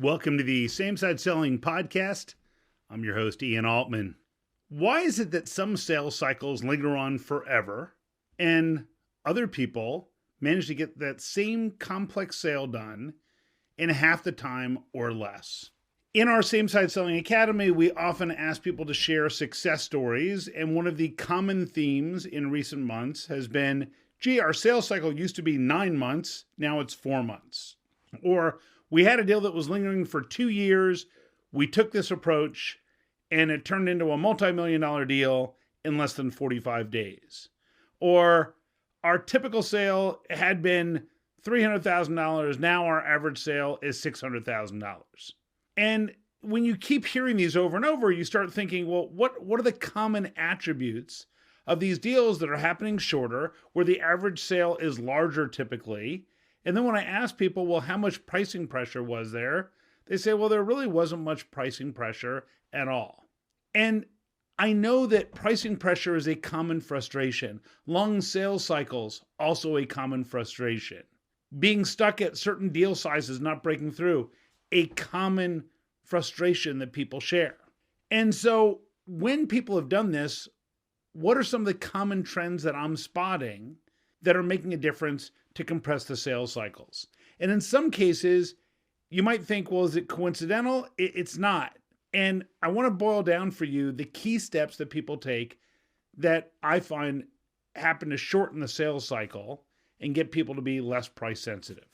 Welcome to the Same Side Selling Podcast. I'm your host, Ian Altman. Why is it that some sales cycles linger on forever and other people manage to get that same complex sale done in half the time or less? In our Same Side Selling Academy, we often ask people to share success stories, and one of the common themes in recent months has been, our sales cycle used to be 9 months, now it's 4 months. Or, we had a deal that was lingering for 2 years, we took this approach, and it turned into a multi-million-dollar deal in less than 45 days. Or, our typical sale had been $300,000, now our average sale is $600,000. And when you keep hearing these over and over, you start thinking, well, what are the common attributes of these deals that are happening shorter, where the average sale is larger typically? And then when I ask people, well, how much pricing pressure was there? They say, well, there really wasn't much pricing pressure at all. And I know that pricing pressure is a common frustration. Long sales cycles, also a common frustration. Being stuck at certain deal sizes, not breaking through, a common frustration that people share. And so when people have done this, what are some of the common trends that I'm spotting that are making a difference to compress the sales cycles? And in some cases, you might think, well, is it coincidental? It's not. And I want to boil down for you the key steps that people take that I find happen to shorten the sales cycle and get people to be less price sensitive.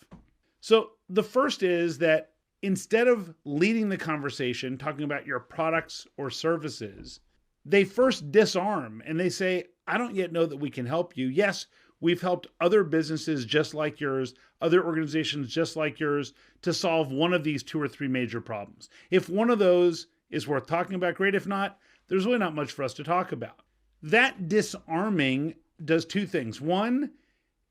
So the first is that instead of leading the conversation, talking about your products or services, they first disarm and they say, I don't yet know that we can help you. Yes, we've helped other businesses just like yours, other organizations just like yours, to solve one of these 2 or 3 major problems. If one of those is worth talking about, great. If not, there's really not much for us to talk about. That disarming does 2 things. One,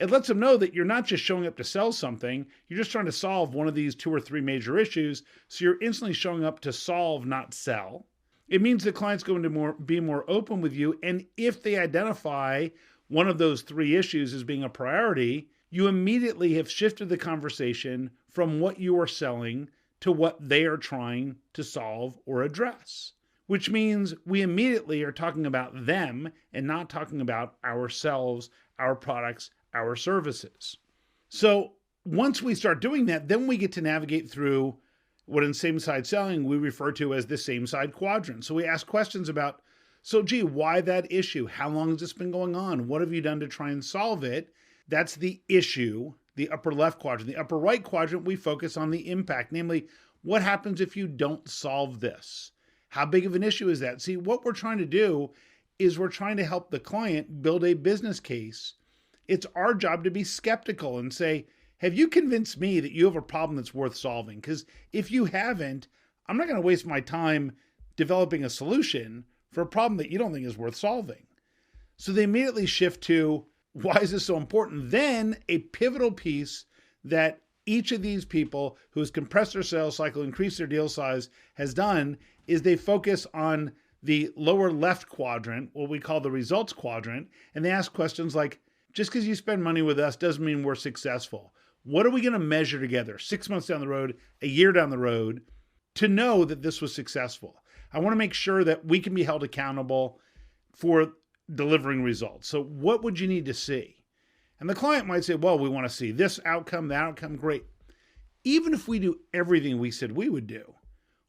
it lets them know that you're not just showing up to sell something, you're just trying to solve one of these 2 or 3 major issues, so you're instantly showing up to solve, not sell. It means the client's going to be more open with you, and if they identify one of those 3 issues as being a priority, you immediately have shifted the conversation from what you are selling to what they are trying to solve or address, which means we immediately are talking about them and not talking about ourselves, our products, our services. So once we start doing that, then we get to navigate through what in same side selling we refer to as the same side quadrant. So we ask questions about, why that issue? How long has this been going on? What have you done to try and solve it? That's the issue, the upper left quadrant. The upper right quadrant, we focus on the impact, namely, what happens if you don't solve this? How big of an issue is that? See, what we're trying to do is we're trying to help the client build a business case. It's our job to be skeptical and say, have you convinced me that you have a problem that's worth solving? Because if you haven't, I'm not going to waste my time developing a solution for a problem that you don't think is worth solving. So they immediately shift to, why is this so important? Then a pivotal piece that each of these people who has compressed their sales cycle, increased their deal size, has done is they focus on the lower left quadrant, what we call the results quadrant, and they ask questions like, just because you spend money with us doesn't mean we're successful. What are we going to measure together 6 months down the road, a year down the road, to know that this was successful? I want to make sure that we can be held accountable for delivering results. So what would you need to see? And the client might say, well, we want to see this outcome, that outcome, great. Even if we do everything we said we would do,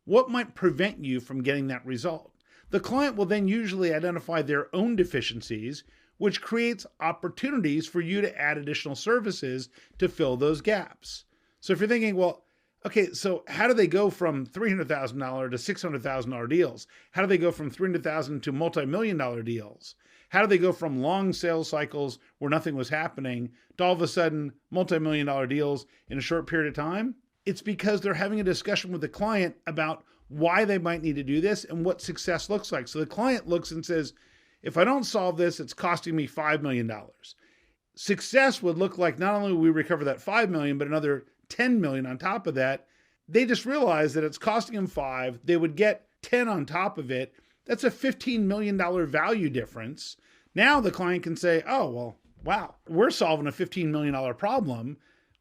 what might prevent you from getting that result? The client will then usually identify their own deficiencies, which creates opportunities for you to add additional services to fill those gaps. So if you're thinking, well, okay, so how do they go from $300,000 to $600,000 deals? How do they go from $300,000 to multi-million-dollar deals? How do they go from long sales cycles where nothing was happening to all of a sudden multi-million-dollar deals in a short period of time? It's because they're having a discussion with the client about why they might need to do this and what success looks like. So the client looks and says, if I don't solve this, it's costing me $5 million. Success would look like not only will we recover that $5 million, but another $10 million on top of that. They just realized that it's costing them $5. They would get 10 on top of it. That's a $15 million value difference. Now the client can say, oh, well, wow, we're solving a $15 million problem.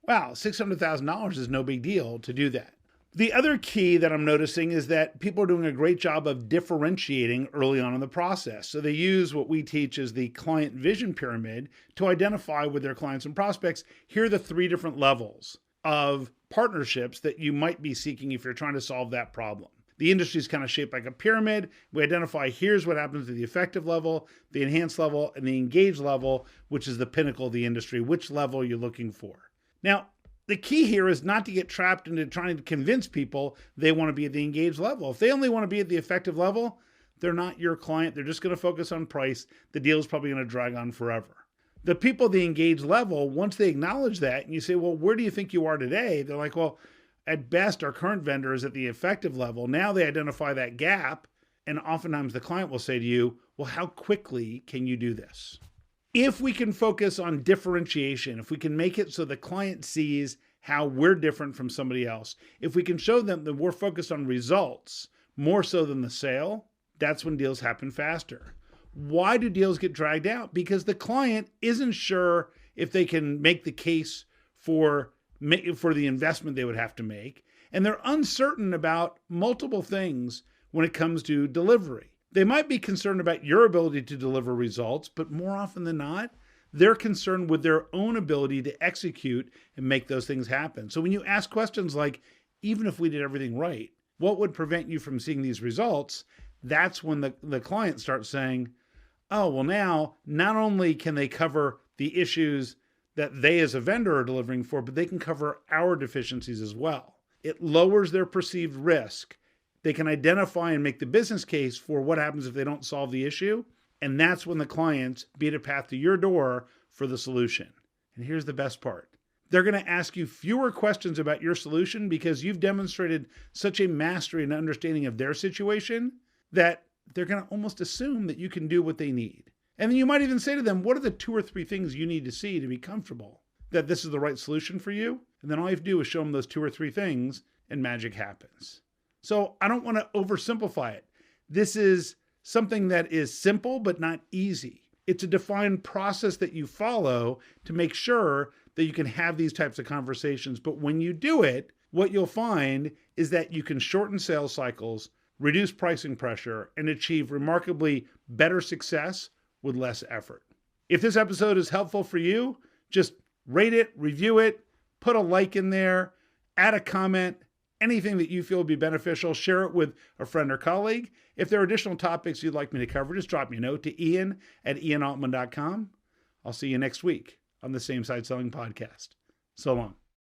Wow, $600,000 is no big deal to do that. The other key that I'm noticing is that people are doing a great job of differentiating early on in the process. So they use what we teach as the client vision pyramid to identify with their clients and prospects. Here are the 3 different levels of partnerships that you might be seeking if you're trying to solve that problem. The industry is kind of shaped like a pyramid. We identify here's what happens at the effective level, the enhanced level, and the engaged level, which is the pinnacle of the industry, which level you're looking for. Now, the key here is not to get trapped into trying to convince people they want to be at the engaged level. If they only want to be at the effective level, they're not your client. They're just going to focus on price. The deal is probably going to drag on forever. The people at the engaged level, once they acknowledge that and you say, well, where do you think you are today? They're like, well, at best, our current vendor is at the effective level. Now they identify that gap. And oftentimes the client will say to you, well, how quickly can you do this? If we can focus on differentiation, if we can make it so the client sees how we're different from somebody else, if we can show them that we're focused on results more so than the sale, that's when deals happen faster. Why do deals get dragged out? Because the client isn't sure if they can make the case for the investment they would have to make, and they're uncertain about multiple things when it comes to delivery. They might be concerned about your ability to deliver results, but more often than not, they're concerned with their own ability to execute and make those things happen. So when you ask questions like, even if we did everything right, what would prevent you from seeing these results? That's when the client starts saying, oh, well, now not only can they cover the issues that they as a vendor are delivering for, but they can cover our deficiencies as well. It lowers their perceived risk. They can identify and make the business case for what happens if they don't solve the issue. And that's when the clients beat a path to your door for the solution. And here's the best part. They're going to ask you fewer questions about your solution because you've demonstrated such a mastery and understanding of their situation that they're going to almost assume that you can do what they need. And then you might even say to them, what are the 2 or 3 things you need to see to be comfortable that this is the right solution for you? And then all you have to do is show them those 2 or 3 things and magic happens. So I don't want to oversimplify it. This is something that is simple, but not easy. It's a defined process that you follow to make sure that you can have these types of conversations. But when you do it, what you'll find is that you can shorten sales cycles, reduce pricing pressure, and achieve remarkably better success with less effort. If this episode is helpful for you, just rate it, review it, put a like in there, add a comment, anything that you feel would be beneficial, share it with a friend or colleague. If there are additional topics you'd like me to cover, just drop me a note to ian@ianaltman.com. I'll see you next week on the Same Side Selling Podcast. So long.